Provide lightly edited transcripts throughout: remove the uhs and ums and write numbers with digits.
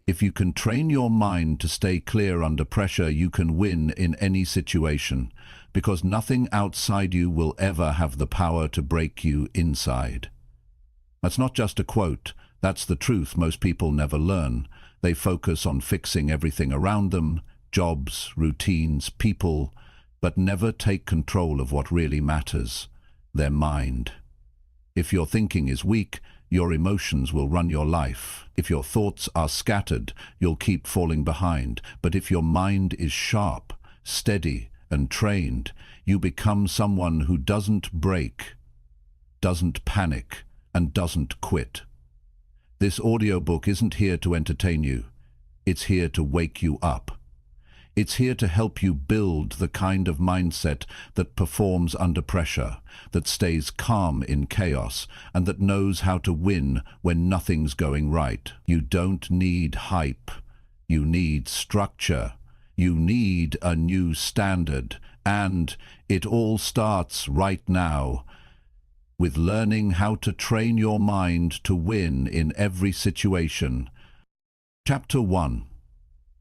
If you can train your mind to stay clear under pressure, you can win in any situation, because nothing outside you will ever have the power to break you inside. That's not just a quote, that's the truth most people never learn. They focus on fixing everything around them, jobs, routines, people, but never take control of what really matters, their mind. If your thinking is weak, your emotions will run your life. If your thoughts are scattered, you'll keep falling behind. But if your mind is sharp, steady, and trained, you become someone who doesn't break, doesn't panic, and doesn't quit. This audiobook isn't here to entertain you. It's here to wake you up. It's here to help you build the kind of mindset that performs under pressure, that stays calm in chaos, and that knows how to win when nothing's going right. You don't need hype. You need structure. You need a new standard. And it all starts right now with learning how to train your mind to win in every situation. Chapter 1.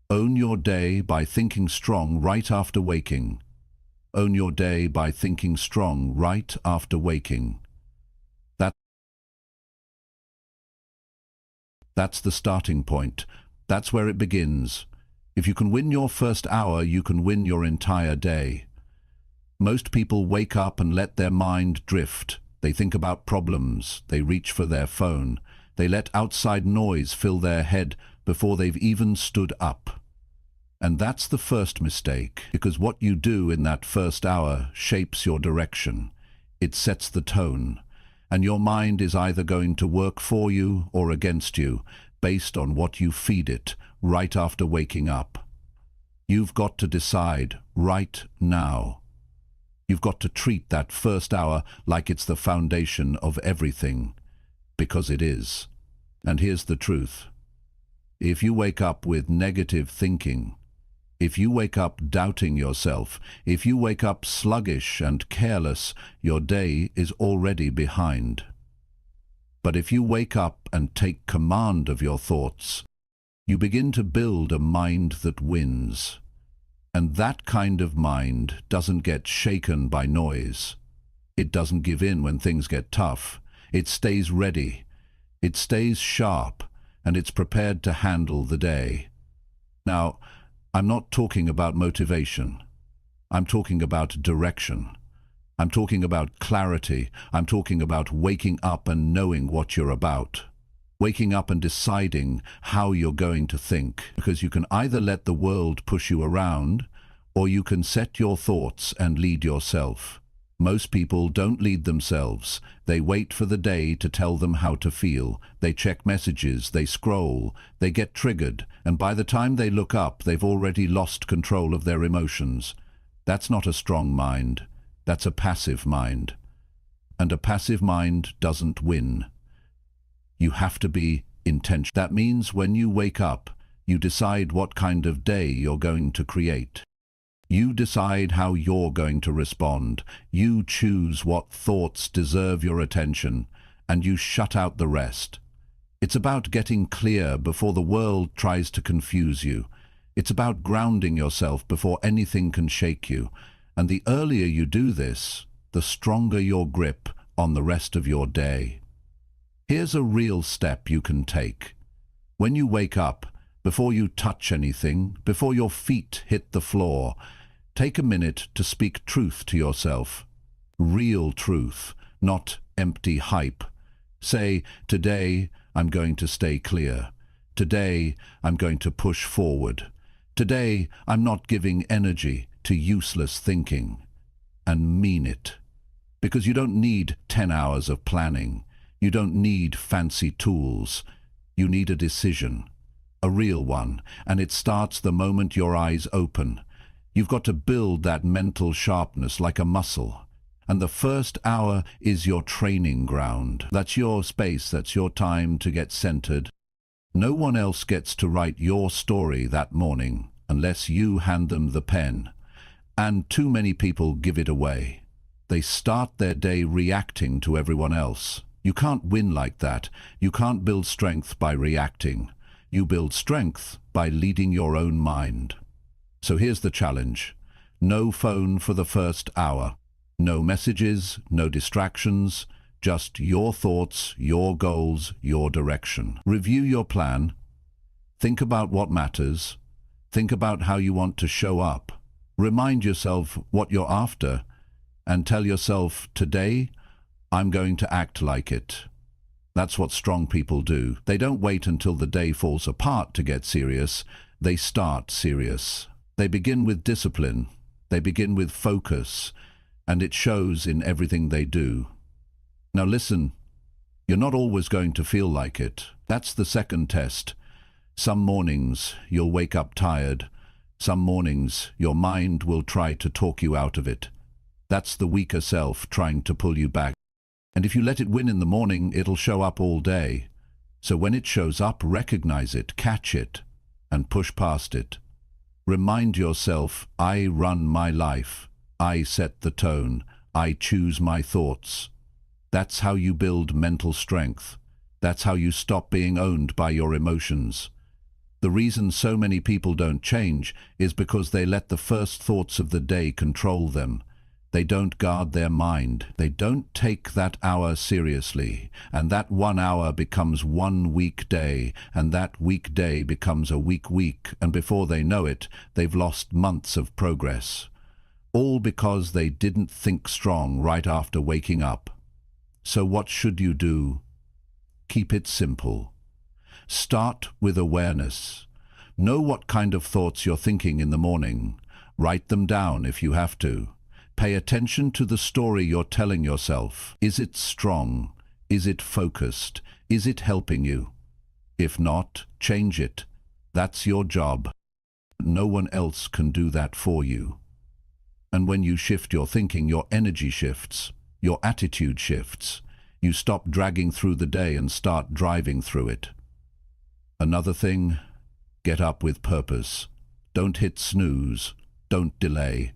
Own your day by thinking strong right after waking. Own your day by thinking strong right after waking. That's the starting point. That's where it begins. If you can win your first hour, you can win your entire day. Most people wake up and let their mind drift. They think about problems. They reach for their phone. They let outside noise fill their head before they've even stood up. And that's the first mistake, because what you do in that first hour shapes your direction. It sets the tone, and your mind is either going to work for you or against you, based on what you feed it right after waking up. You've got to decide right now. You've got to treat that first hour like it's the foundation of everything, because it is. And here's the truth. If you wake up with negative thinking, if you wake up doubting yourself, if you wake up sluggish and careless, your day is already behind. But if you wake up and take command of your thoughts, you begin to build a mind that wins. And that kind of mind doesn't get shaken by noise. It doesn't give in when things get tough. It stays ready. It stays sharp, and it's prepared to handle the day. Now, I'm not talking about motivation. I'm talking about direction. I'm talking about clarity. I'm talking about waking up and knowing what you're about. Waking up and deciding how you're going to think, because you can either let the world push you around, or you can set your thoughts and lead yourself. Most people don't lead themselves. They wait for the day to tell them how to feel. They check messages, they scroll, they get triggered, and by the time they look up, they've already lost control of their emotions. That's not a strong mind. That's a passive mind. And a passive mind doesn't win. You have to be intentional. That means when you wake up, you decide what kind of day you're going to create. You decide how you're going to respond. You choose what thoughts deserve your attention, and you shut out the rest. It's about getting clear before the world tries to confuse you. It's about grounding yourself before anything can shake you. And the earlier you do this, the stronger your grip on the rest of your day. Here's a real step you can take. When you wake up, before you touch anything, before your feet hit the floor, take a minute to speak truth to yourself. Real truth, not empty hype. Say, today I'm going to stay clear. Today I'm going to push forward. Today I'm not giving energy to useless thinking. And mean it. Because you don't need 10 hours of planning. You don't need fancy tools. You need a decision. A real one. And it starts the moment your eyes open. You've got to build that mental sharpness like a muscle. And the first hour is your training ground. That's your space, that's your time to get centered. No one else gets to write your story that morning unless you hand them the pen. And too many people give it away. They start their day reacting to everyone else. You can't win like that. You can't build strength by reacting. You build strength by leading your own mind. So here's the challenge. No phone for the first hour. No messages, no distractions, just your thoughts, your goals, your direction. Review your plan. Think about what matters. Think about how you want to show up. Remind yourself what you're after, and tell yourself, today, I'm going to act like it. That's what strong people do. They don't wait until the day falls apart to get serious. They start serious. They begin with discipline. They begin with focus, and it shows in everything they do. Now listen, you're not always going to feel like it. That's the second test. Some mornings you'll wake up tired. Some mornings your mind will try to talk you out of it. That's the weaker self trying to pull you back. And if you let it win in the morning, it'll show up all day. So when it shows up, recognize it, catch it, and push past it. Remind yourself, I run my life. I set the tone. I choose my thoughts. That's how you build mental strength. That's how you stop being owned by your emotions. The reason so many people don't change is because they let the first thoughts of the day control them. They don't guard their mind. They don't take that hour seriously. And that 1 hour becomes one weak day. And that weak day becomes a weak week. And before they know it, they've lost months of progress. All because they didn't think strong right after waking up. So what should you do? Keep it simple. Start with awareness. Know what kind of thoughts you're thinking in the morning. Write them down if you have to. Pay attention to the story you're telling yourself. Is it strong? Is it focused? Is it helping you? If not, change it. That's your job. No one else can do that for you. And when you shift your thinking, your energy shifts. Your attitude shifts. You stop dragging through the day and start driving through it. Another thing, get up with purpose. Don't hit snooze. Don't delay.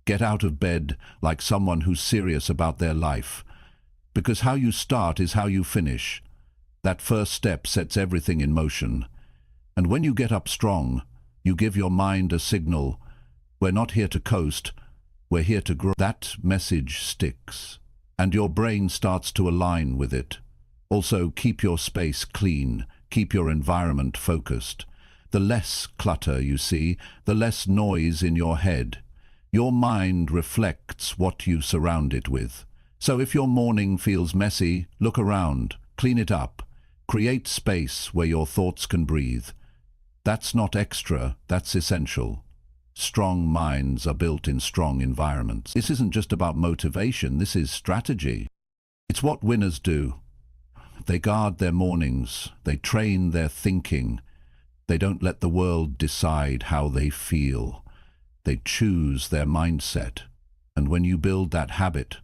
Get out of bed like someone who's serious about their life. Because how you start is how you finish. That first step sets everything in motion. And when you get up strong, you give your mind a signal. We're not here to coast. We're here to grow. That message sticks. And your brain starts to align with it. Also, keep your space clean. Keep your environment focused. The less clutter you see, the less noise in your head. Your mind reflects what you surround it with. So if your morning feels messy, look around, clean it up, create space where your thoughts can breathe. That's not extra, that's essential. Strong minds are built in strong environments. This isn't just about motivation, this is strategy. It's what winners do. They guard their mornings, they train their thinking. They don't let the world decide how they feel. They choose their mindset. And when you build that habit,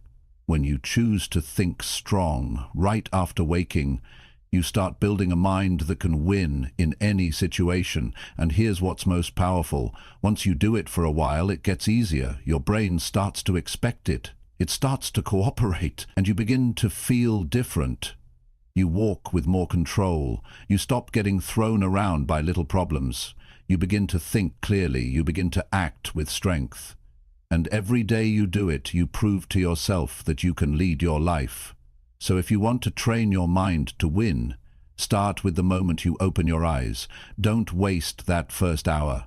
when you choose to think strong right after waking, you start building a mind that can win in any situation. And here's what's most powerful. Once you do it for a while, it gets easier. Your brain starts to expect it. It starts to cooperate, and you begin to feel different. You walk with more control. You stop getting thrown around by little problems. You begin to think clearly. You begin to act with strength. And every day you do it, you prove to yourself that you can lead your life. So if you want to train your mind to win, start with the moment you open your eyes. Don't waste that first hour.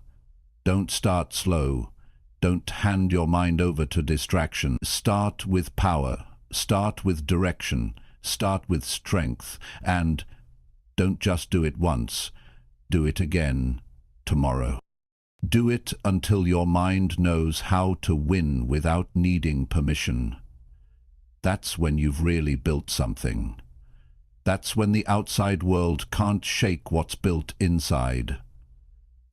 Don't start slow. Don't hand your mind over to distraction. Start with power. Start with direction. Start with strength. And don't just do it once. Do it again tomorrow. Do it until your mind knows how to win without needing permission. That's when you've really built something. That's when the outside world can't shake what's built inside.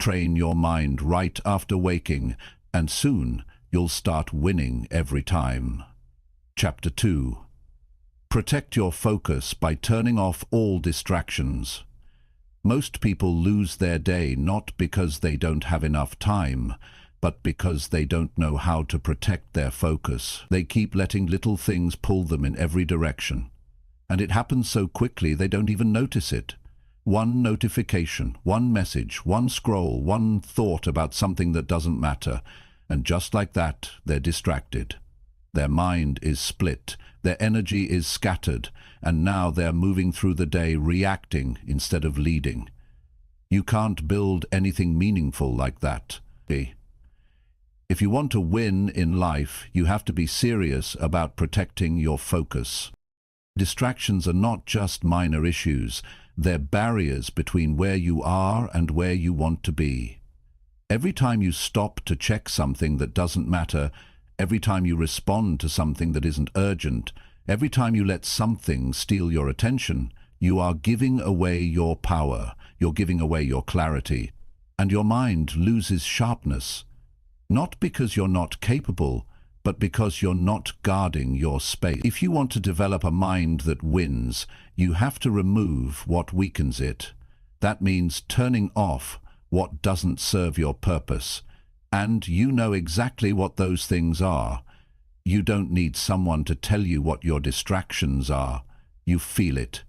Train your mind right after waking, and soon you'll start winning every time. Chapter 2. Protect your focus by turning off all distractions. Most people lose their day not because they don't have enough time, but because they don't know how to protect their focus. They keep letting little things pull them in every direction. And it happens so quickly they don't even notice it. One notification, one message, one scroll, one thought about something that doesn't matter. And just like that, they're distracted. Their mind is split, their energy is scattered, and now they're moving through the day reacting instead of leading. You can't build anything meaningful like that. If you want to win in life, you have to be serious about protecting your focus. Distractions are not just minor issues, they're barriers between where you are and where you want to be. Every time you stop to check something that doesn't matter, every time you respond to something that isn't urgent, every time you let something steal your attention, you are giving away your power, you're giving away your clarity, and your mind loses sharpness. Not because you're not capable, but because you're not guarding your space. If you want to develop a mind that wins, you have to remove what weakens it. That means turning off what doesn't serve your purpose. And you know exactly what those things are. You don't need someone to tell you what your distractions are. You feel it.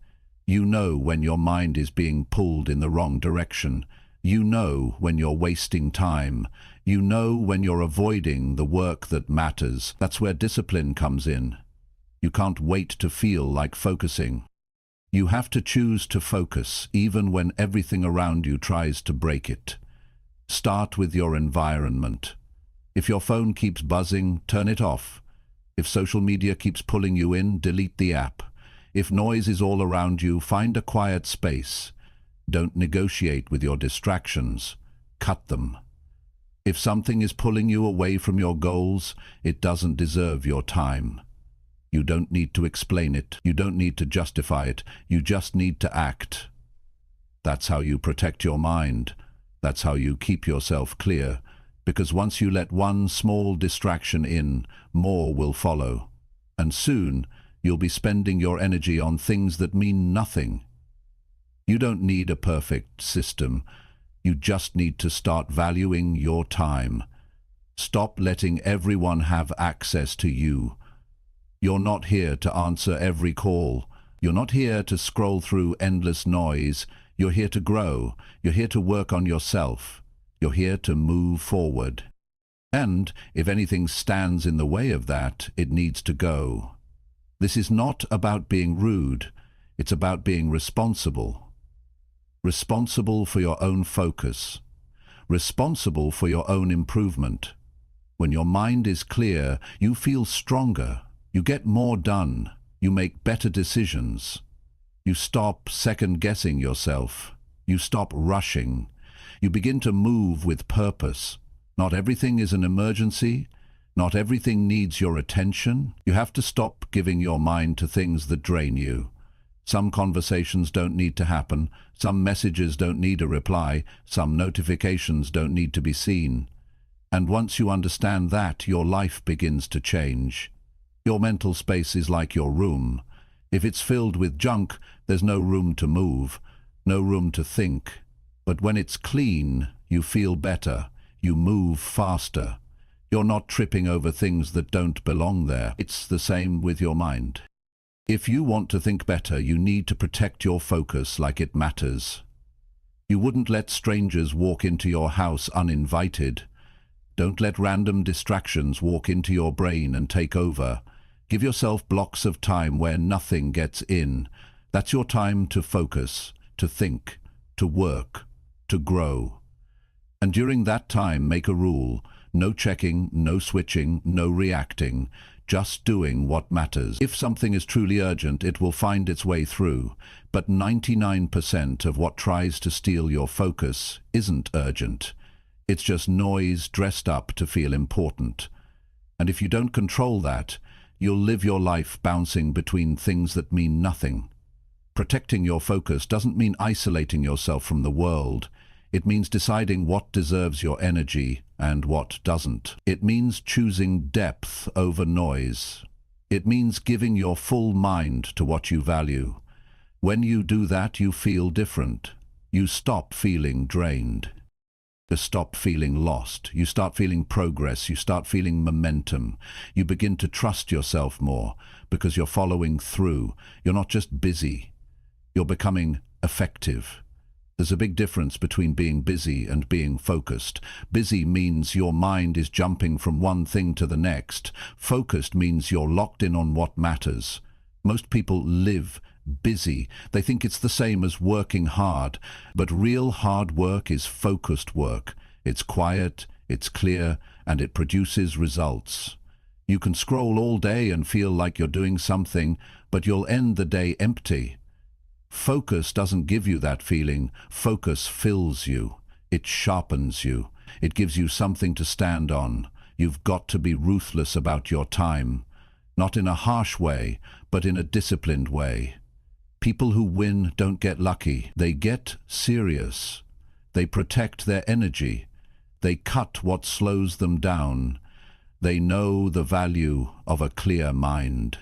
You know when your mind is being pulled in the wrong direction. You know when you're wasting time. You know when you're avoiding the work that matters. That's where discipline comes in. You can't wait to feel like focusing. You have to choose to focus, even when everything around you tries to break it. Start with your environment. If your phone keeps buzzing, turn it off. If social media keeps pulling you in, delete the app. If noise is all around you, find a quiet space. Don't negotiate with your distractions. Cut them. If something is pulling you away from your goals, it doesn't deserve your time. You don't need to explain it. You don't need to justify it. You just need to act. That's how you protect your mind. That's how you keep yourself clear. Because once you let one small distraction in, more will follow. And soon, you'll be spending your energy on things that mean nothing. You don't need a perfect system. You just need to start valuing your time. Stop letting everyone have access to you. You're not here to answer every call. You're not here to scroll through endless noise. You're here to grow. You're here to work on yourself. You're here to move forward. And if anything stands in the way of that, it needs to go. This is not about being rude. It's about being responsible. Responsible for your own focus. Responsible for your own improvement. When your mind is clear, you feel stronger. You get more done. You make better decisions. You stop second-guessing yourself. You stop rushing. You begin to move with purpose. Not everything is an emergency. Not everything needs your attention. You have to stop giving your mind to things that drain you. Some conversations don't need to happen. Some messages don't need a reply. Some notifications don't need to be seen. And once you understand that, your life begins to change. Your mental space is like your room. If it's filled with junk, there's no room to move, no room to think. But when it's clean, you feel better. You move faster. You're not tripping over things that don't belong there. It's the same with your mind. If you want to think better, you need to protect your focus like it matters. You wouldn't let strangers walk into your house uninvited. Don't let random distractions walk into your brain and take over. Give yourself blocks of time where nothing gets in. That's your time to focus, to think, to work, to grow. And during that time, make a rule. No checking, no switching, no reacting. Just doing what matters. If something is truly urgent, it will find its way through. But 99% of what tries to steal your focus isn't urgent. It's just noise dressed up to feel important. And if you don't control that, you'll live your life bouncing between things that mean nothing. Protecting your focus doesn't mean isolating yourself from the world. It means deciding what deserves your energy and what doesn't. It means choosing depth over noise. It means giving your full mind to what you value. When you do that, you feel different. You stop feeling drained. You stop feeling lost. You start feeling progress. You start feeling momentum. You begin to trust yourself more because you're following through. You're not just busy. You're becoming effective. There's a big difference between being busy and being focused. Busy means your mind is jumping from one thing to the next. Focused means you're locked in on what matters. Most people live busy. They think it's the same as working hard, but real hard work is focused work. It's quiet, it's clear, and it produces results. You can scroll all day and feel like you're doing something, but you'll end the day empty. Focus doesn't give you that feeling. Focus fills you. It sharpens you. It gives you something to stand on. You've got to be ruthless about your time. Not in a harsh way, but in a disciplined way. People who win don't get lucky. They get serious. They protect their energy. They cut what slows them down. They know the value of a clear mind.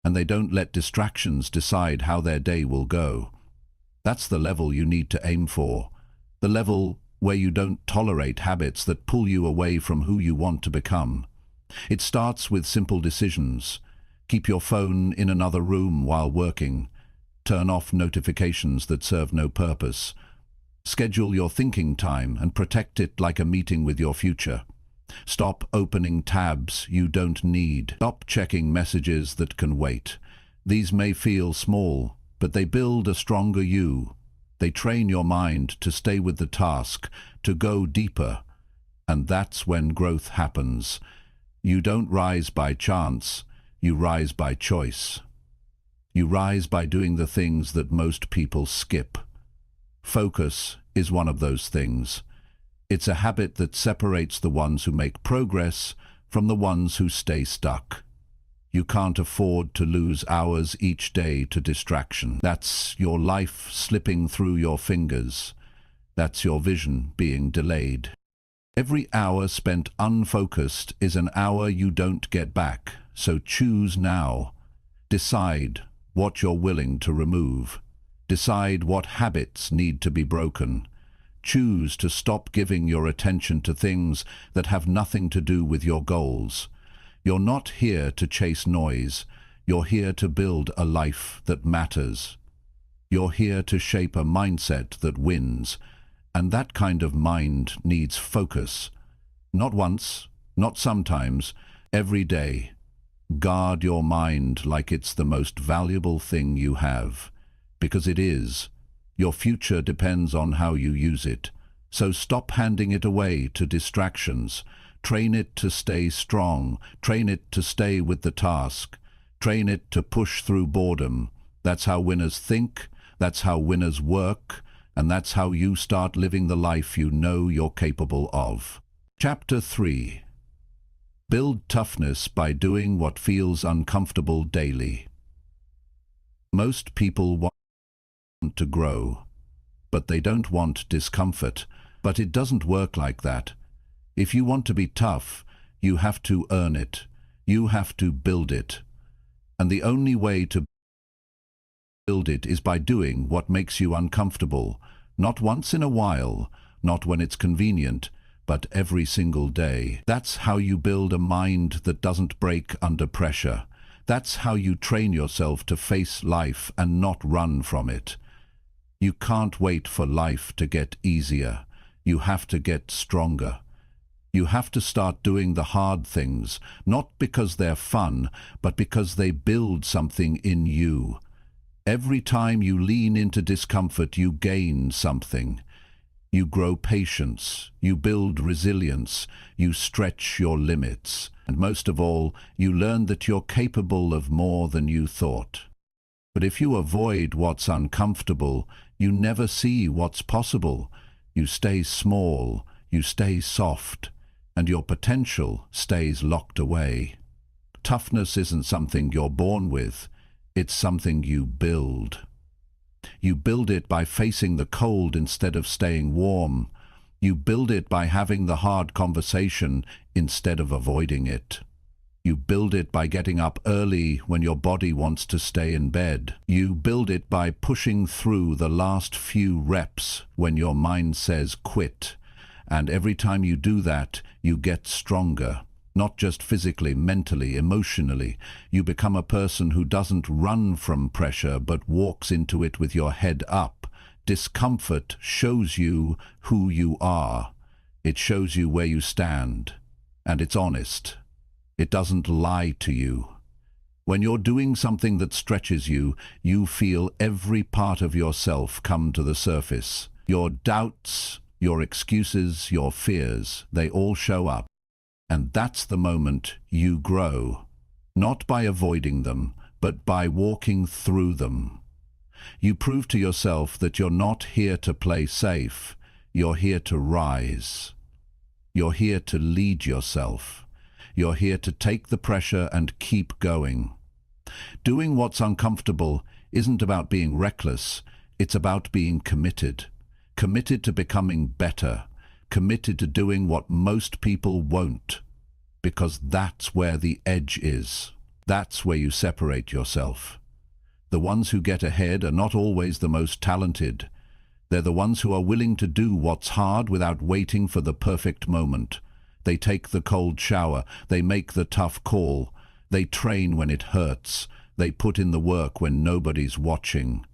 And they don't let distractions decide how their day will go. That's the level you need to aim for. The level where you don't tolerate habits that pull you away from who you want to become. It starts with simple decisions. Keep your phone in another room while working. Turn off notifications that serve no purpose. Schedule your thinking time and protect it like a meeting with your future. Stop opening tabs you don't need. Stop checking messages that can wait. These may feel small, but they build a stronger you. They train your mind to stay with the task, to go deeper. And that's when growth happens. You don't rise by chance, you rise by choice. You rise by doing the things that most people skip. Focus is one of those things. It's a habit that separates the ones who make progress from the ones who stay stuck. You can't afford to lose hours each day to distraction. That's your life slipping through your fingers. That's your vision being delayed. Every hour spent unfocused is an hour you don't get back, so choose now. Decide what you're willing to remove. Decide what habits need to be broken. Choose to stop giving your attention to things that have nothing to do with your goals. You're not here to chase noise. You're here to build a life that matters. You're here to shape a mindset that wins. And that kind of mind needs focus. Not once, not sometimes, every day. Guard your mind like it's the most valuable thing you have. Because it is. Your future depends on how you use it. So stop handing it away to distractions. Train it to stay strong. Train it to stay with the task. Train it to push through boredom. That's how winners think. That's how winners work. And that's how you start living the life you know you're capable of. Chapter 3. Build toughness by doing what feels uncomfortable daily. Most people want to grow, but they don't want discomfort. But it doesn't work like that. If you want to be tough, you have to earn it. You have to build it. And the only way to build it is by doing what makes you uncomfortable. Not once in a while, not when it's convenient, but every single day. That's how you build a mind that doesn't break under pressure. That's how you train yourself to face life and not run from it. You can't wait for life to get easier. You have to get stronger. You have to start doing the hard things, not because they're fun, but because they build something in you. Every time you lean into discomfort, you gain something. You grow patience, you build resilience, you stretch your limits, and most of all, you learn that you're capable of more than you thought. But if you avoid what's uncomfortable, you never see what's possible. You stay small, you stay soft, and your potential stays locked away. Toughness isn't something you're born with, it's something you build. You build it by facing the cold instead of staying warm. You build it by having the hard conversation instead of avoiding it. You build it by getting up early when your body wants to stay in bed. You build it by pushing through the last few reps when your mind says quit. And every time you do that, you get stronger. Not just physically, mentally, emotionally. You become a person who doesn't run from pressure but walks into it with your head up, Discomfort shows you who you are. It shows you where you stand. And it's honest. It doesn't lie to you. When you're doing something that stretches you, you feel every part of yourself come to the surface. Your doubts, your excuses, your fears, they all show up. And that's the moment you grow. Not by avoiding them, but by walking through them. You prove to yourself that you're not here to play safe. You're here to rise. You're here to lead yourself. You're here to take the pressure and keep going. Doing what's uncomfortable isn't about being reckless. It's about being committed. Committed to becoming better. Committed to doing what most people won't. Because that's where the edge is. That's where you separate yourself. The ones who get ahead are not always the most talented. They're the ones who are willing to do what's hard without waiting for the perfect moment. They take the cold shower. They make the tough call. They train when it hurts. They put in the work when nobody's watching.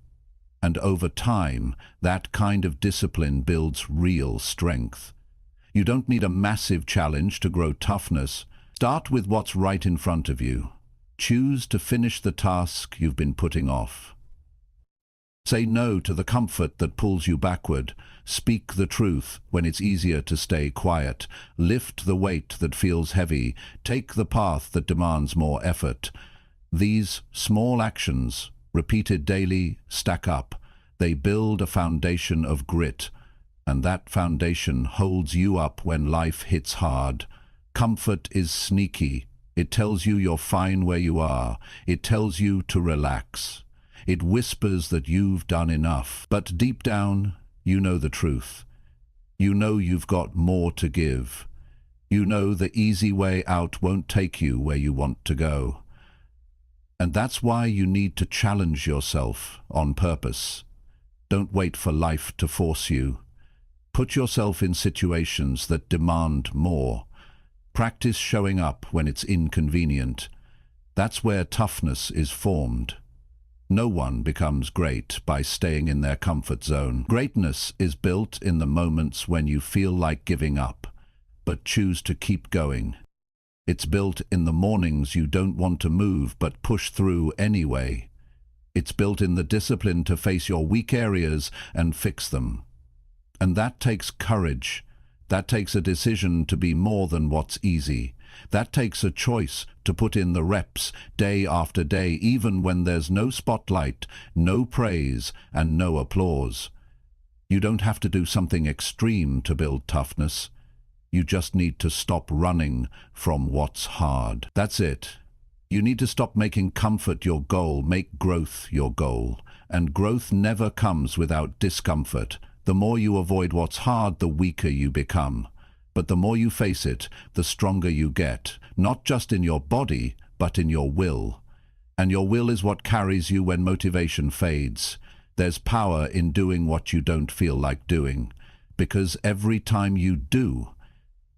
And over time, that kind of discipline builds real strength. You don't need a massive challenge to grow toughness. Start with what's right in front of you. Choose to finish the task you've been putting off. Say no to the comfort that pulls you backward. Speak the truth when it's easier to stay quiet. Lift the weight that feels heavy. Take the path that demands more effort. These small actions, repeated daily, stack up. They build a foundation of grit, and that foundation holds you up when life hits hard. Comfort is sneaky. It tells you you're fine where you are. It tells you to relax. It whispers that you've done enough. But deep down, you know the truth. You know you've got more to give. You know the easy way out won't take you where you want to go. And that's why you need to challenge yourself on purpose. Don't wait for life to force you. Put yourself in situations that demand more. Practice showing up when it's inconvenient. That's where toughness is formed. No one becomes great by staying in their comfort zone. Greatness is built in the moments when you feel like giving up, but choose to keep going. It's built in the mornings you don't want to move but push through anyway. It's built in the discipline to face your weak areas and fix them. And that takes courage. That takes a decision to be more than what's easy. That takes a choice to put in the reps day after day, even when there's no spotlight, no praise, and no applause. You don't have to do something extreme to build toughness. You just need to stop running from what's hard. That's it. You need to stop making comfort your goal, make growth your goal. And growth never comes without discomfort. The more you avoid what's hard, the weaker you become. But the more you face it, the stronger you get, not just in your body, but in your will. And your will is what carries you when motivation fades. There's power in doing what you don't feel like doing, because every time you do,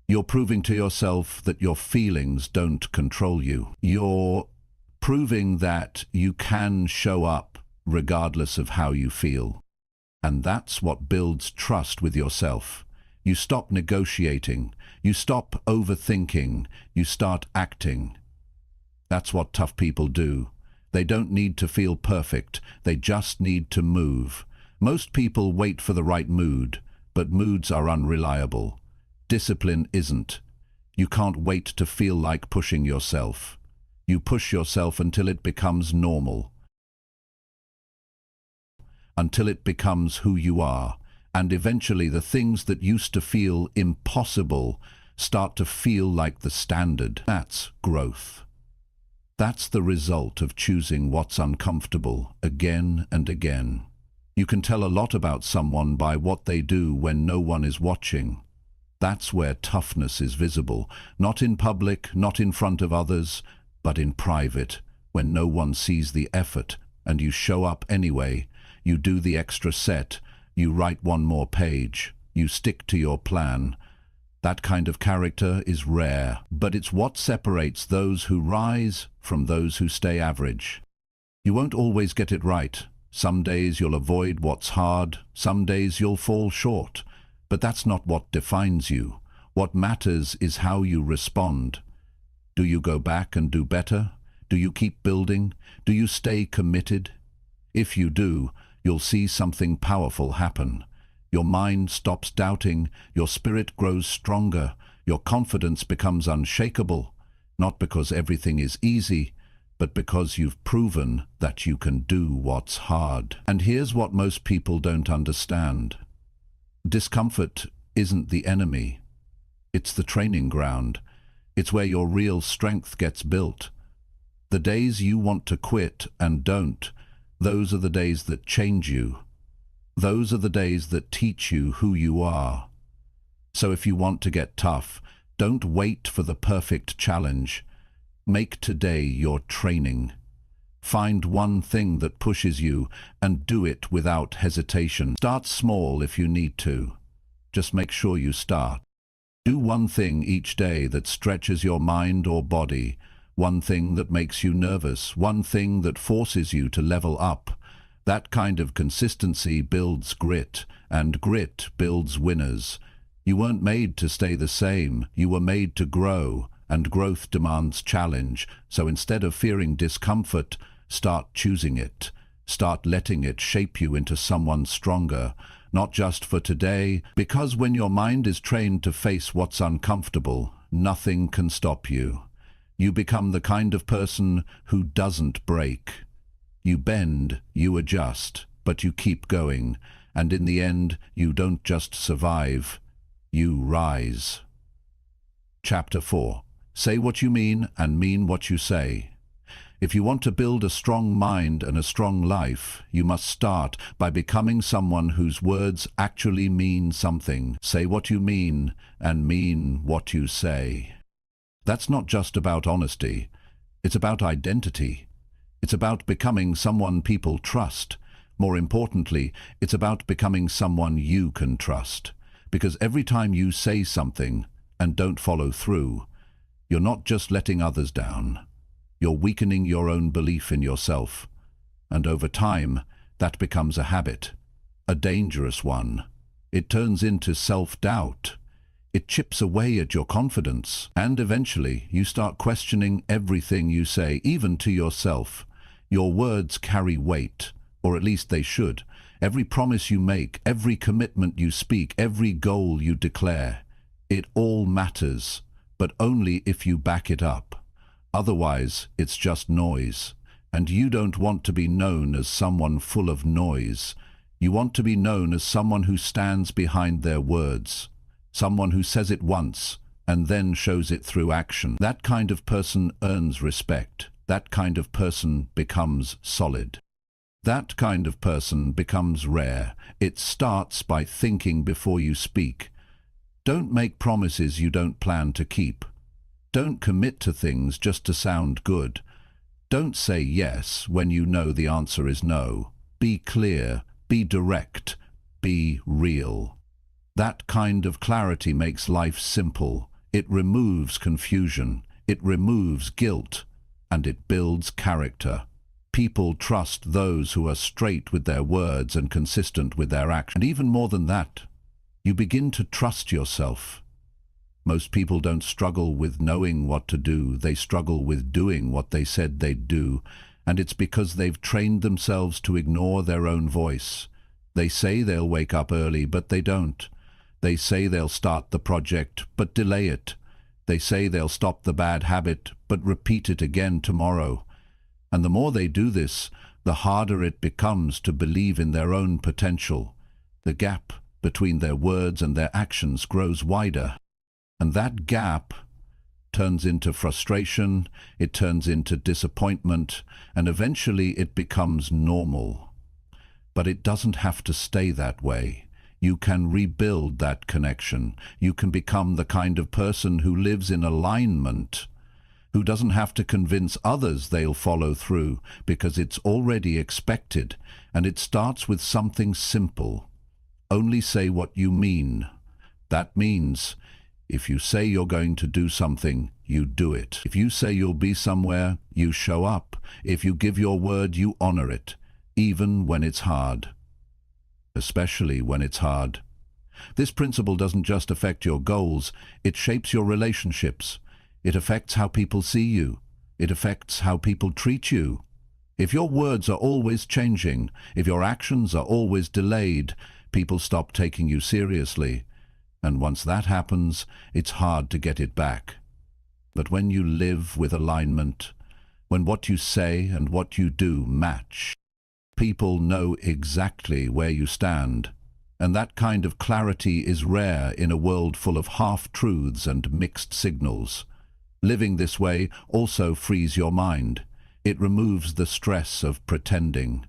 you're proving to yourself that your feelings don't control you. You're proving that you can show up regardless of how you feel. And that's what builds trust with yourself. You stop negotiating. You stop overthinking. You start acting. That's what tough people do. They don't need to feel perfect. They just need to move. Most people wait for the right mood, but moods are unreliable. Discipline isn't. You can't wait to feel like pushing yourself. You push yourself until it becomes normal. Until it becomes who you are. And eventually the things that used to feel impossible start to feel like the standard. That's growth. That's the result of choosing what's uncomfortable again and again. You can tell a lot about someone by what they do when no one is watching. That's where toughness is visible, not in public, not in front of others, but in private, when no one sees the effort and you show up anyway. You do the extra set. You write one more page. You stick to your plan. That kind of character is rare, but it's what separates those who rise from those who stay average. You won't always get it right. Some days you'll avoid what's hard, some days you'll fall short. But that's not what defines you. What matters is how you respond. Do you go back and do better? Do you keep building? Do you stay committed? If you do, you'll see something powerful happen. Your mind stops doubting, your spirit grows stronger, your confidence becomes unshakable, not because everything is easy, but because you've proven that you can do what's hard. And here's what most people don't understand. Discomfort isn't the enemy. It's the training ground. It's where your real strength gets built. The days you want to quit and don't, those are the days that change you. Those are the days that teach you who you are. So if you want to get tough, don't wait for the perfect challenge. Make today your training. Find one thing that pushes you and do it without hesitation. Start small if you need to. Just make sure you start. Do one thing each day that stretches your mind or body, one thing that makes you nervous, one thing that forces you to level up. That kind of consistency builds grit, and grit builds winners. You weren't made to stay the same, you were made to grow, and growth demands challenge. So instead of fearing discomfort, start choosing it. Start letting it shape you into someone stronger, not just for today, because when your mind is trained to face what's uncomfortable, nothing can stop you. You become the kind of person who doesn't break. You bend, you adjust, but you keep going, and in the end, you don't just survive, you rise. Chapter 4. Say what you mean and mean what you say. If you want to build a strong mind and a strong life, you must start by becoming someone whose words actually mean something. Say what you mean and mean what you say. That's not just about honesty. It's about identity. It's about becoming someone people trust. More importantly, it's about becoming someone you can trust. Because every time you say something and don't follow through, you're not just letting others down. You're weakening your own belief in yourself. And over time, that becomes a habit, a dangerous one. It turns into self-doubt. It chips away at your confidence. And eventually, you start questioning everything you say, even to yourself. Your words carry weight, or at least they should. Every promise you make, every commitment you speak, every goal you declare, it all matters, but only if you back it up. Otherwise, it's just noise. And you don't want to be known as someone full of noise. You want to be known as someone who stands behind their words. Someone who says it once and then shows it through action. That kind of person earns respect. That kind of person becomes solid. That kind of person becomes rare. It starts by thinking before you speak. Don't make promises you don't plan to keep. Don't commit to things just to sound good. Don't say yes when you know the answer is no. Be clear, be direct, be real. That kind of clarity makes life simple. It removes confusion, it removes guilt, and it builds character. People trust those who are straight with their words and consistent with their actions. And even more than that, you begin to trust yourself. Most people don't struggle with knowing what to do, they struggle with doing what they said they'd do, and it's because they've trained themselves to ignore their own voice. They say they'll wake up early, but they don't. They say they'll start the project, but delay it. They say they'll stop the bad habit, but repeat it again tomorrow. And the more they do this, the harder it becomes to believe in their own potential. The gap between their words and their actions grows wider. And that gap turns into frustration, it turns into disappointment, and eventually it becomes normal. But it doesn't have to stay that way. You can rebuild that connection. You can become the kind of person who lives in alignment, who doesn't have to convince others they'll follow through, because it's already expected, and it starts with something simple. Only say what you mean. That means, if you say you're going to do something, you do it. If you say you'll be somewhere, you show up. If you give your word, you honor it. even when it's hard. Especially when it's hard. This principle doesn't just affect your goals, it shapes your relationships. It affects how people see you. It affects how people treat you. If your words are always changing, if your actions are always delayed, people stop taking you seriously. And once that happens, it's hard to get it back. But when you live with alignment, when what you say and what you do match, people know exactly where you stand. And that kind of clarity is rare in a world full of half-truths and mixed signals. Living this way also frees your mind. It removes the stress of pretending.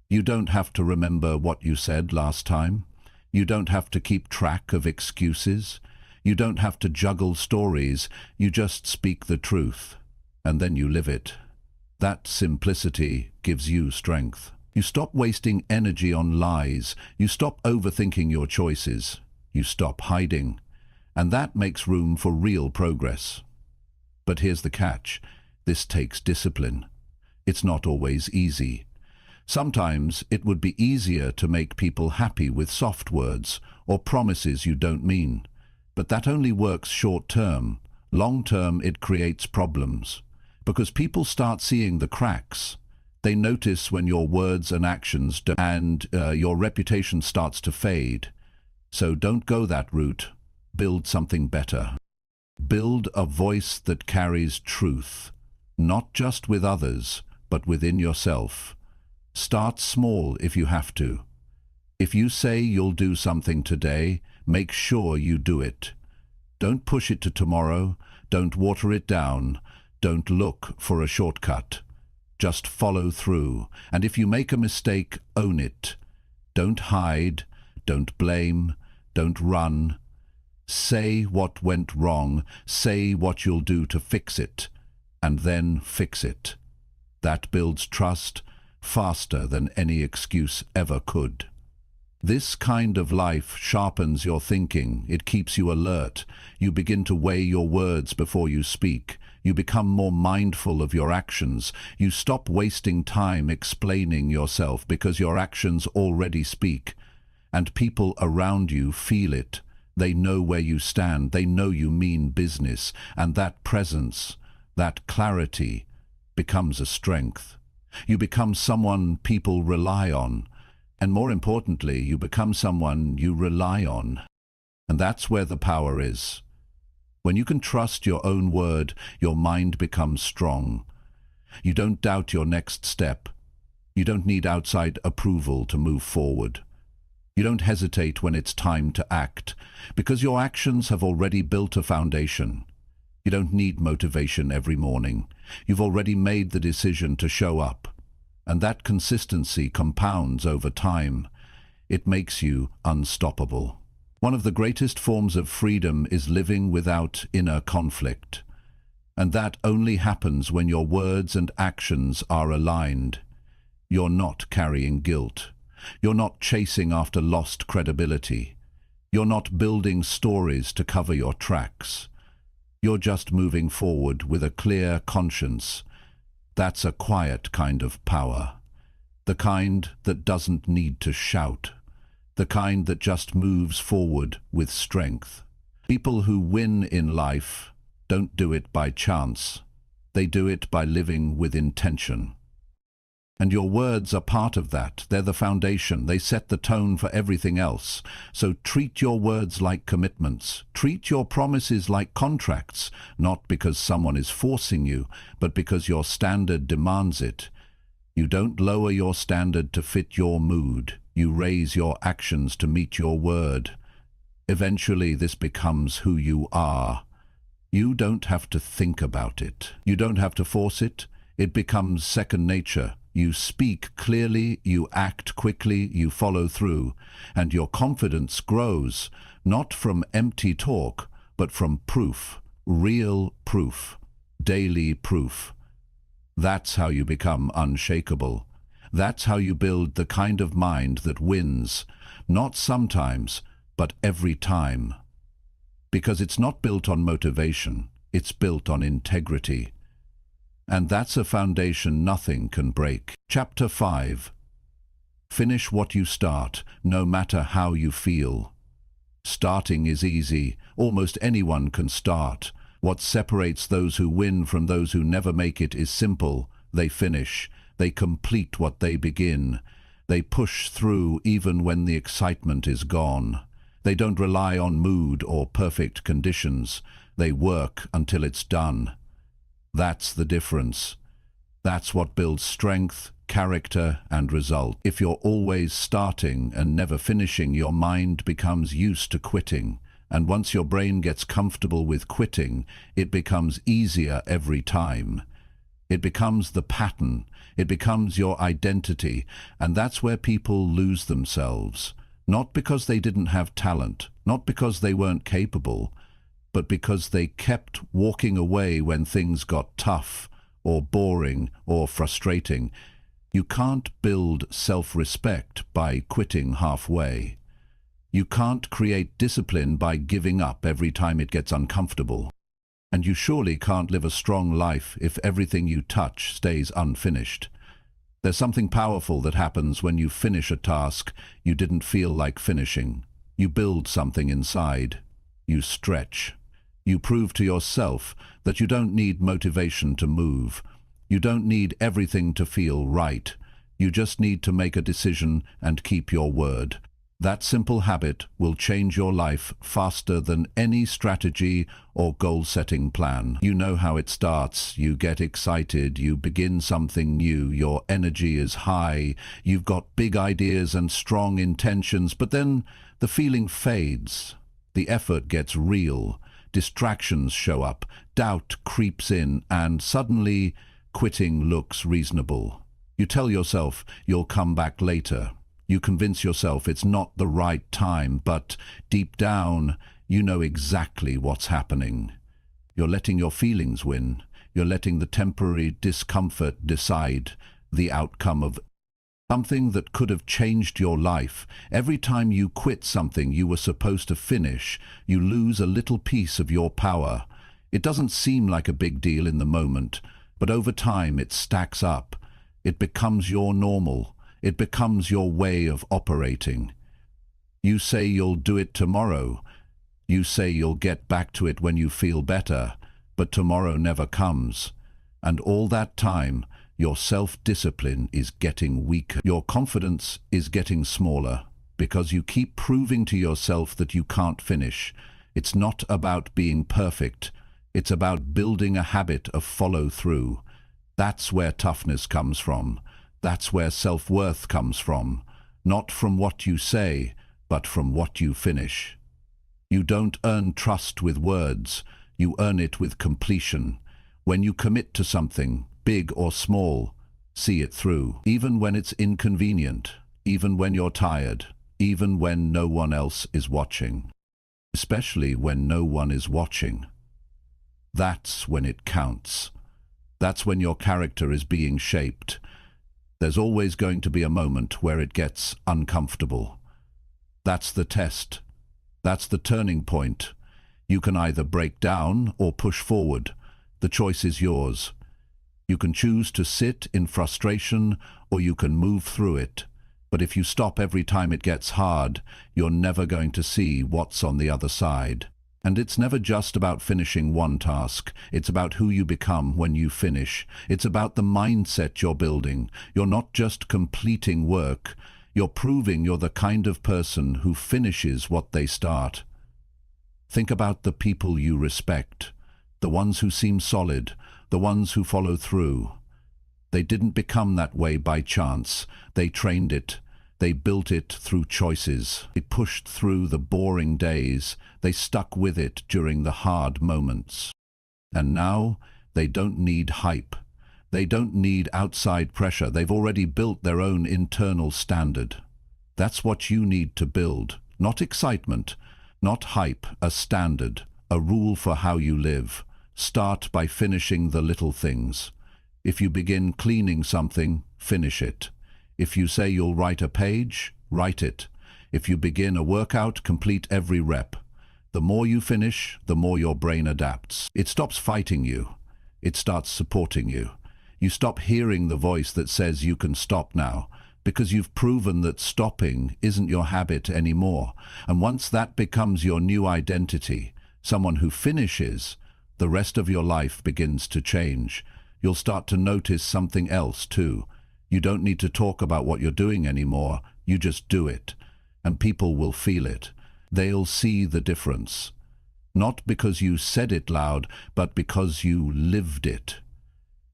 You don't have to remember what you said last time. You don't have to keep track of excuses. You don't have to juggle stories. You just speak the truth, and then you live it. That simplicity gives you strength. You stop wasting energy on lies. You stop overthinking your choices. You stop hiding. And that makes room for real progress. But here's the catch. This takes discipline. It's not always easy. Sometimes it would be easier to make people happy with soft words or promises you don't mean. But that only works short-term. Long-term, it creates problems. Because people start seeing the cracks. They notice when your words and actions don't, and your reputation starts to fade. So don't go that route. Build something better. Build a voice that carries truth, not just with others, but within yourself. Start small if you have to. If you say you'll do something today, make sure you do it. Don't push it to tomorrow. Don't water it down. Don't look for a shortcut. Just follow through. And if you make a mistake, own it. Don't hide. Don't blame. Don't run. Say what went wrong. Say what you'll do to fix it. And then fix it. That builds trust faster than any excuse ever could. This kind of life sharpens your thinking. It keeps you alert. You begin to weigh your words before you speak. You become more mindful of your actions. You stop wasting time explaining yourself because your actions already speak. And people around you feel it. They know where you stand. They know you mean business. And that presence, that clarity, becomes a strength. You become someone people rely on. And more importantly, you become someone you rely on. And that's where the power is. When you can trust your own word, your mind becomes strong. You don't doubt your next step. You don't need outside approval to move forward. You don't hesitate when it's time to act, because your actions have already built a foundation. You don't need motivation every morning. You've already made the decision to show up. And that consistency compounds over time. It makes you unstoppable. One of the greatest forms of freedom is living without inner conflict. And that only happens when your words and actions are aligned. You're not carrying guilt. You're not chasing after lost credibility. You're not building stories to cover your tracks. You're just moving forward with a clear conscience. That's a quiet kind of power. The kind that doesn't need to shout. The kind that just moves forward with strength. People who win in life don't do it by chance. They do it by living with intention. And your words are part of that. They're the foundation. They set the tone for everything else. So treat your words like commitments. Treat your promises like contracts, not because someone is forcing you, but because your standard demands it. You don't lower your standard to fit your mood. You raise your actions to meet your word. Eventually, this becomes who you are. You don't have to think about it. You don't have to force it. It becomes second nature. You speak clearly, you act quickly, you follow through, and your confidence grows, not from empty talk, but from proof, real proof, daily proof. That's how you become unshakable. That's how you build the kind of mind that wins, not sometimes, but every time. Because it's not built on motivation, it's built on integrity. And that's a foundation nothing can break. Chapter 5. Finish what you start, no matter how you feel. Starting is easy. Almost anyone can start. What separates those who win from those who never make it is simple. They finish. They complete what they begin. They push through even when the excitement is gone. They don't rely on mood or perfect conditions. They work until it's done. That's the difference. That's what builds strength, character, and result. If you're always starting and never finishing, your mind becomes used to quitting. And once your brain gets comfortable with quitting, it becomes easier every time. It becomes the pattern. It becomes your identity. And that's where people lose themselves. Not because they didn't have talent, not because they weren't capable, but because they kept walking away when things got tough, or boring, or frustrating. You can't build self-respect by quitting halfway. You can't create discipline by giving up every time it gets uncomfortable. And you surely can't live a strong life if everything you touch stays unfinished. There's something powerful that happens when you finish a task you didn't feel like finishing. You build something inside. You stretch. You prove to yourself that you don't need motivation to move. You don't need everything to feel right. You just need to make a decision and keep your word. That simple habit will change your life faster than any strategy or goal-setting plan. You know how it starts. You get excited. You begin something new. Your energy is high. You've got big ideas and strong intentions, but then the feeling fades. The effort gets real. Distractions show up, doubt creeps in, and suddenly quitting looks reasonable. You tell yourself you'll come back later. You convince yourself it's not the right time, but deep down, you know exactly what's happening. You're letting your feelings win. You're letting the temporary discomfort decide the outcome of something that could have changed your life. Every time you quit something you were supposed to finish, you lose a little piece of your power. It doesn't seem like a big deal in the moment, but over time it stacks up. It becomes your normal. It becomes your way of operating. You say you'll do it tomorrow. You say you'll get back to it when you feel better, but tomorrow never comes. And all that time, your self-discipline is getting weaker. Your confidence is getting smaller because you keep proving to yourself that you can't finish. It's not about being perfect. It's about building a habit of follow-through. That's where toughness comes from. That's where self-worth comes from. Not from what you say, but from what you finish. You don't earn trust with words. You earn it with completion. When you commit to something, big or small, see it through. Even when it's inconvenient, even when you're tired, even when no one else is watching. Especially when no one is watching. That's when it counts. That's when your character is being shaped. There's always going to be a moment where it gets uncomfortable. That's the test. That's the turning point. You can either break down or push forward. The choice is yours. You can choose to sit in frustration or you can move through it. But if you stop every time it gets hard, you're never going to see what's on the other side. And it's never just about finishing one task. It's about who you become when you finish. It's about the mindset you're building. You're not just completing work. You're proving you're the kind of person who finishes what they start. Think about the people you respect. The ones who seem solid. The ones who follow through. They didn't become that way by chance. They trained it. They built it through choices. They pushed through the boring days. They stuck with it during the hard moments. And now, they don't need hype. They don't need outside pressure. They've already built their own internal standard. That's what you need to build. Not excitement, not hype, a standard, a rule for how you live. Start by finishing the little things. If you begin cleaning something, finish it. If you say you'll write a page, write it. If you begin a workout, complete every rep. The more you finish, the more your brain adapts. It stops fighting you. It starts supporting you. You stop hearing the voice that says you can stop now. because you've proven that stopping isn't your habit anymore. And once that becomes your new identity, someone who finishes, the rest of your life begins to change. You'll start to notice something else too. You don't need to talk about what you're doing anymore, you just do it. And people will feel it. They'll see the difference. Not because you said it loud, but because you lived it.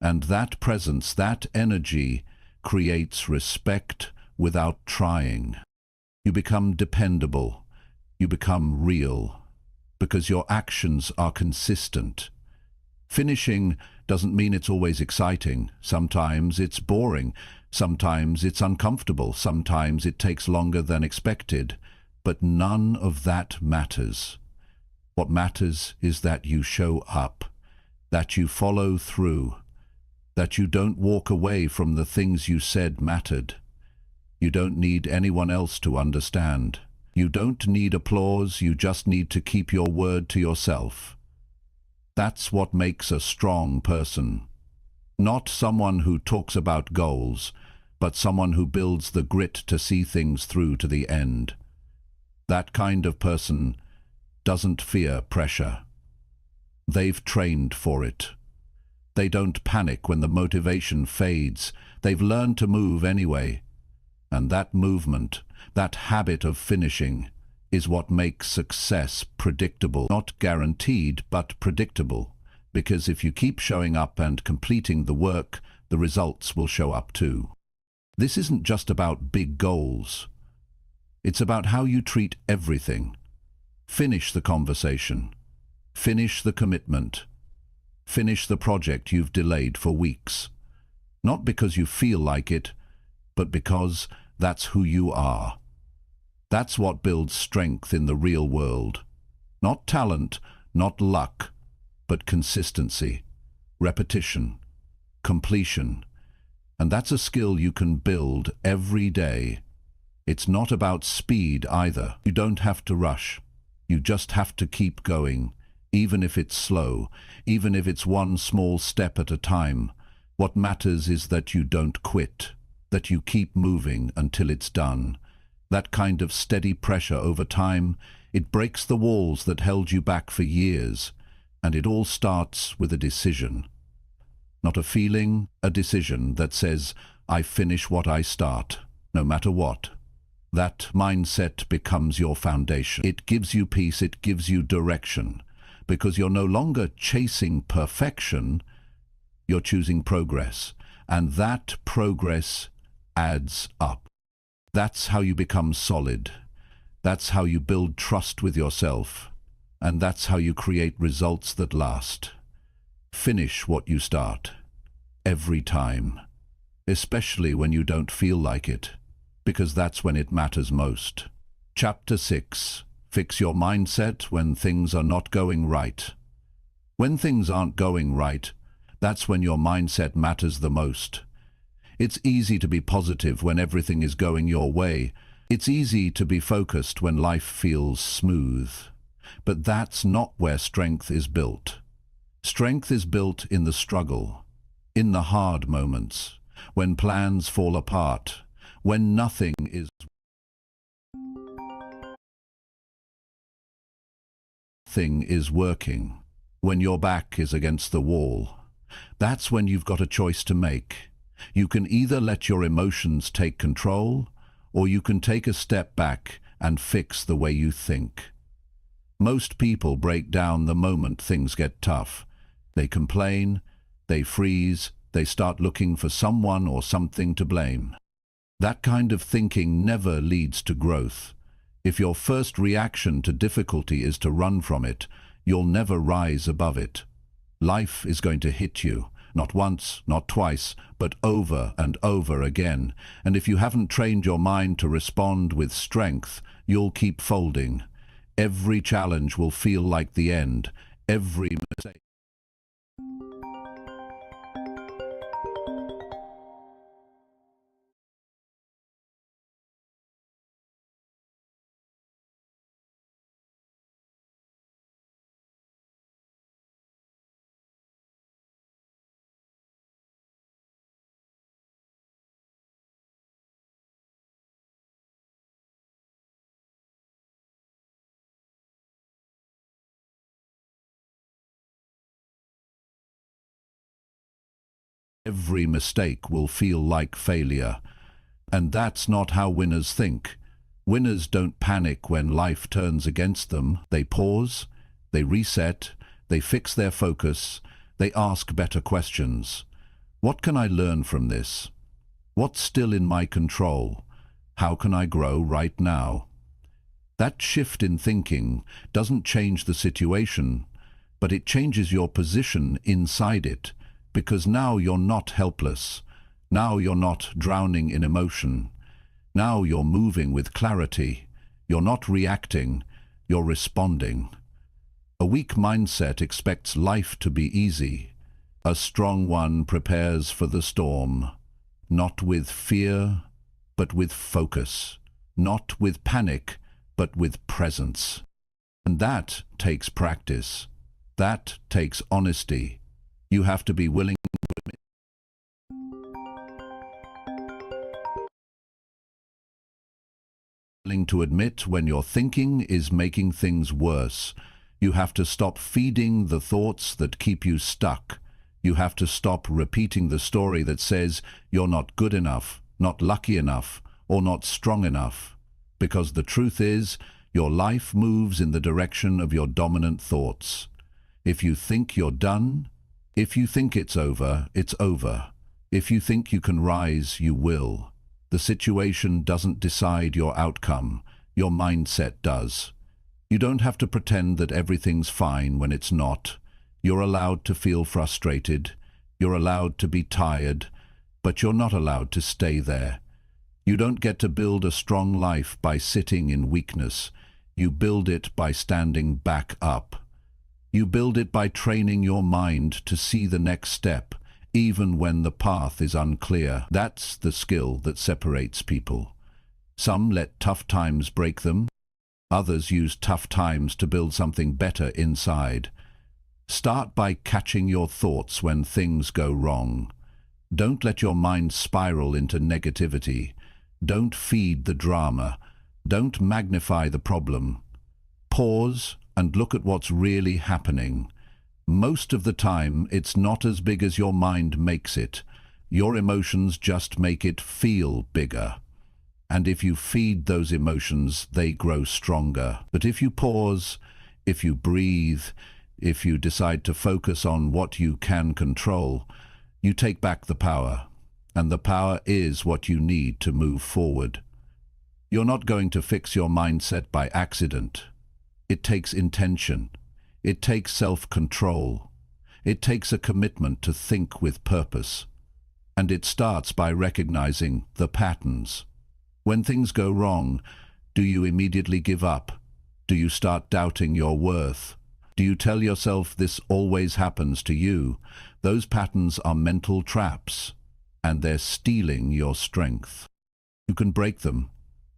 And that presence, that energy, creates respect without trying. You become dependable. You become real. Because your actions are consistent. Finishing doesn't mean it's always exciting. Sometimes it's boring. Sometimes it's uncomfortable. Sometimes it takes longer than expected. But none of that matters. What matters is that you show up, that you follow through, that you don't walk away from the things you said mattered. You don't need anyone else to understand. You don't need applause, you just need to keep your word to yourself. That's what makes a strong person. Not someone who talks about goals, but someone who builds the grit to see things through to the end. That kind of person doesn't fear pressure. They've trained for it. They don't panic when the motivation fades. They've learned to move anyway. And that movement, that habit of finishing, is what makes success predictable. Not guaranteed, but predictable. Because if you keep showing up and completing the work, the results will show up too. This isn't just about big goals. It's about how you treat everything. Finish the conversation. Finish the commitment. Finish the project you've delayed for weeks. Not because you feel like it, but because that's who you are. That's what builds strength in the real world. Not talent, not luck, but consistency, repetition, completion. And that's a skill you can build every day. It's not about speed either. You don't have to rush. You just have to keep going, even if it's slow, even if it's one small step at a time. What matters is that you don't quit, that you keep moving until it's done. That kind of steady pressure over time, it breaks the walls that held you back for years, and it all starts with a decision. Not a feeling, a decision that says, I finish what I start, no matter what. That mindset becomes your foundation. It gives you peace, it gives you direction, because you're no longer chasing perfection, you're choosing progress, and that progress adds up. That's how you become solid. That's how you build trust with yourself, and that's how you create results that last. Finish what you start, every time, especially when you don't feel like it, because that's when it matters most. Chapter 6. Fix your mindset when things are not going right. When things aren't going right, that's when your mindset matters the most. It's easy to be positive when everything is going your way. It's easy to be focused when life feels smooth. But that's not where strength is built. Strength is built in the struggle, in the hard moments, when plans fall apart, when nothing is working, when your back is against the wall. That's when you've got a choice to make. You can either let your emotions take control, or you can take a step back and fix the way you think. Most people break down the moment things get tough. They complain, they freeze, they start looking for someone or something to blame. That kind of thinking never leads to growth. If your first reaction to difficulty is to run from it, you'll never rise above it. Life is going to hit you, not once, not twice, but over and over again. And if you haven't trained your mind to respond with strength, you'll keep folding. Every challenge will feel like the end. Every mistake. Every mistake will feel like failure. And that's not how winners think. Winners don't panic when life turns against them. They pause, they reset, they fix their focus, they ask better questions. What can I learn from this? What's still in my control? How can I grow right now? That shift in thinking doesn't change the situation, but it changes your position inside it, because now you're not helpless. Now you're not drowning in emotion. Now you're moving with clarity. You're not reacting, you're responding. A weak mindset expects life to be easy. A strong one prepares for the storm, not with fear, but with focus, not with panic, but with presence. And that takes practice. That takes honesty. You have to be willing to admit when your thinking is making things worse. You have to stop feeding the thoughts that keep you stuck. You have to stop repeating the story that says you're not good enough, not lucky enough, or not strong enough. Because the truth is, your life moves in the direction of your dominant thoughts. If you think you're done, if you think it's over, it's over. If you think you can rise, you will. The situation doesn't decide your outcome. Your mindset does. You don't have to pretend that everything's fine when it's not. You're allowed to feel frustrated. You're allowed to be tired. But you're not allowed to stay there. You don't get to build a strong life by sitting in weakness. You build it by standing back up. You build it by training your mind to see the next step, even when the path is unclear. That's the skill that separates people. Some let tough times break them. Others use tough times to build something better inside. Start by catching your thoughts when things go wrong. Don't let your mind spiral into negativity. Don't feed the drama. Don't magnify the problem. Pause and look at what's really happening. Most of the time, it's not as big as your mind makes it. Your emotions just make it feel bigger. And if you feed those emotions, they grow stronger. But if you pause, if you breathe, if you decide to focus on what you can control, you take back the power. And the power is what you need to move forward. You're not going to fix your mindset by accident. It takes intention. It takes self-control. It takes a commitment to think with purpose. And it starts by recognizing the patterns. When things go wrong, do you immediately give up? Do you start doubting your worth? Do you tell yourself this always happens to you? Those patterns are mental traps, and they're stealing your strength. You can break them,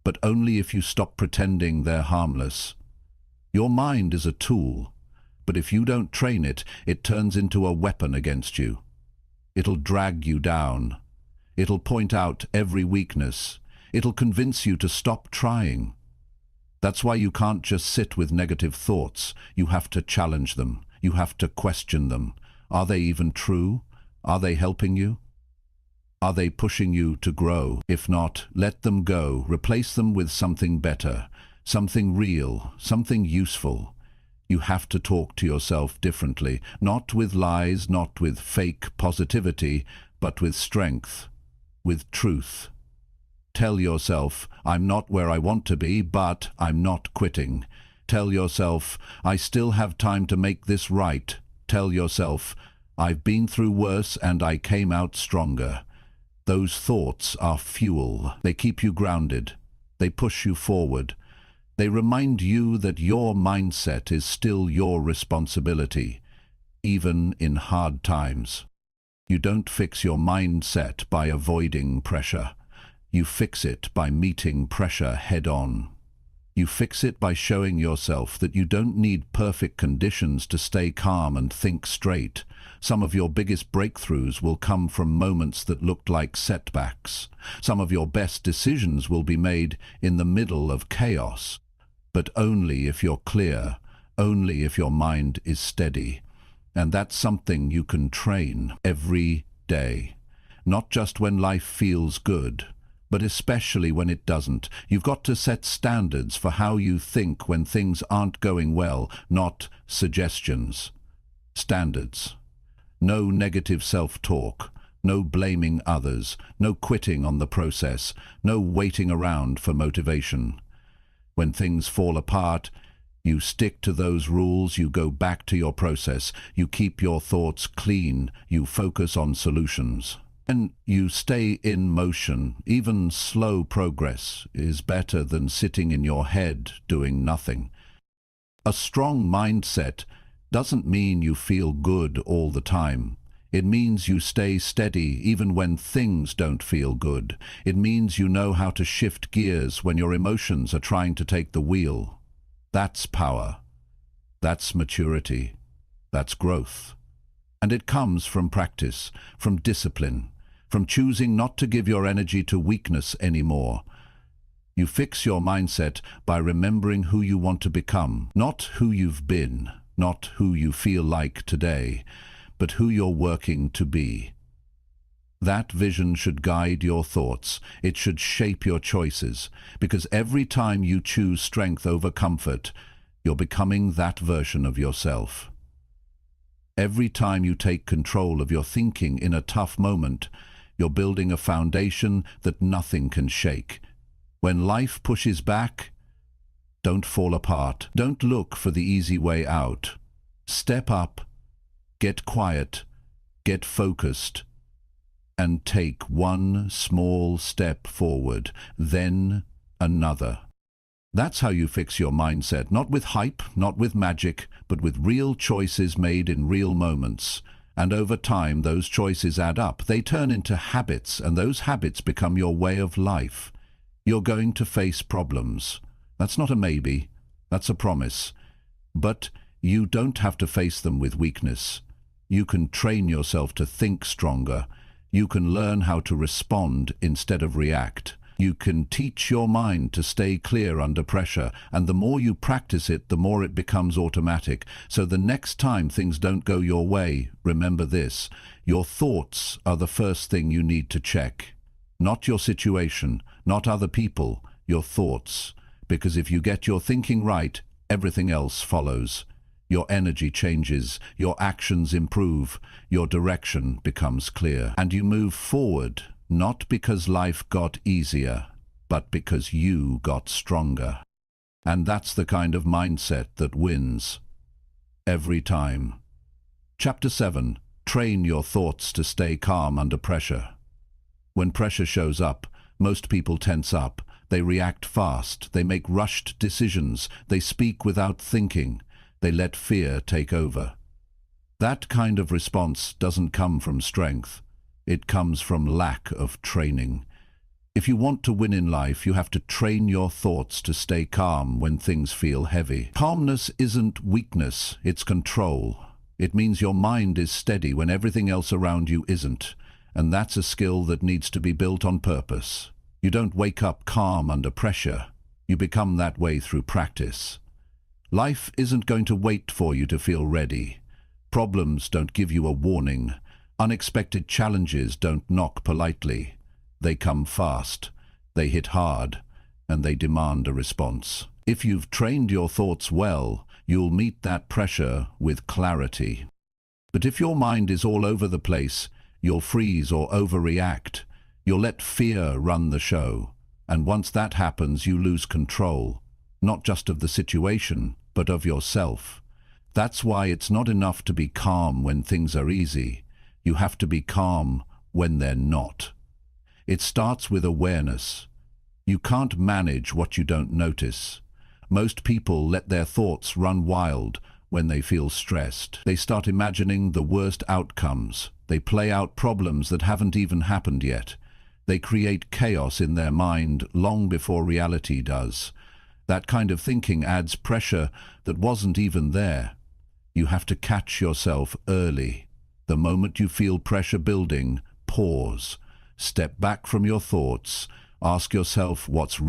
but only if you stop pretending they're harmless. Your mind is a tool, but if you don't train it, it turns into a weapon against you. It'll drag you down. It'll point out every weakness. It'll convince you to stop trying. That's why you can't just sit with negative thoughts. You have to challenge them. You have to question them. Are they even true? Are they helping you? Are they pushing you to grow? If not, let them go. Replace them with something better, something real, something useful. You have to talk to yourself differently, not with lies, not with fake positivity, but with strength, with truth. Tell yourself, I'm not where I want to be, but I'm not quitting. Tell yourself, I still have time to make this right. Tell yourself, I've been through worse and I came out stronger. Those thoughts are fuel. They keep you grounded. They push you forward. They remind you that your mindset is still your responsibility, even in hard times. You don't fix your mindset by avoiding pressure. You fix it by meeting pressure head-on. You fix it by showing yourself that you don't need perfect conditions to stay calm and think straight. Some of your biggest breakthroughs will come from moments that looked like setbacks. Some of your best decisions will be made in the middle of chaos. But only if you're clear, only if your mind is steady. And that's something you can train every day. not just when life feels good, but especially when it doesn't. You've got to set standards for how you think when things aren't going well, not suggestions. Standards. No negative self-talk, no blaming others, no quitting on the process, no waiting around for motivation. When things fall apart, you stick to those rules, you go back to your process, you keep your thoughts clean, you focus on solutions. And you stay in motion. Even slow progress is better than sitting in your head doing nothing. A strong mindset doesn't mean you feel good all the time. It means you stay steady even when things don't feel good. It means you know how to shift gears when your emotions are trying to take the wheel. That's power. That's maturity. That's growth. And it comes from practice, from discipline, from choosing not to give your energy to weakness anymore. You fix your mindset by remembering who you want to become, not who you've been, not who you feel like today, but who you're working to be. That vision should guide your thoughts. It should shape your choices, because every time you choose strength over comfort, you're becoming that version of yourself. Every time you take control of your thinking in a tough moment, you're building a foundation that nothing can shake. When life pushes back, don't fall apart. Don't look for the easy way out. Step up, get quiet, get focused, and take one small step forward, then another. That's how you fix your mindset, not with hype, not with magic, but with real choices made in real moments. And over time, those choices add up. They turn into habits, and those habits become your way of life. You're going to face problems. That's not a maybe, that's a promise. But you don't have to face them with weakness. You can train yourself to think stronger. You can learn how to respond instead of react. You can teach your mind to stay clear under pressure, and the more you practice it, the more it becomes automatic. So the next time things don't go your way, remember this: your thoughts are the first thing you need to check. Not your situation, not other people, your thoughts. Because if you get your thinking right, everything else follows. Your energy changes, your actions improve, your direction becomes clear, and you move forward. Not because life got easier, but because you got stronger. And that's the kind of mindset that wins. Every time. Chapter 7. Train your thoughts to stay calm under pressure. When pressure shows up, most people tense up. They react fast. They make rushed decisions. They speak without thinking. They let fear take over. That kind of response doesn't come from strength. It comes from lack of training. If you want to win in life, you have to train your thoughts to stay calm when things feel heavy. Calmness isn't weakness, it's control. It means your mind is steady when everything else around you isn't. And that's a skill that needs to be built on purpose. You don't wake up calm under pressure. You become that way through practice. Life isn't going to wait for you to feel ready. Problems don't give you a warning. Unexpected challenges don't knock politely. They come fast, they hit hard, and they demand a response. If you've trained your thoughts well, you'll meet that pressure with clarity. But if your mind is all over the place, you'll freeze or overreact. You'll let fear run the show. And once that happens, you lose control, not just of the situation, but of yourself. That's why it's not enough to be calm when things are easy. You have to be calm when they're not. It starts with awareness. You can't manage what you don't notice. Most people let their thoughts run wild when they feel stressed. They start imagining the worst outcomes. They play out problems that haven't even happened yet. They create chaos in their mind long before reality does. That kind of thinking adds pressure that wasn't even there. You have to catch yourself early. The moment you feel pressure building, pause. Step back from your thoughts. Ask yourself what's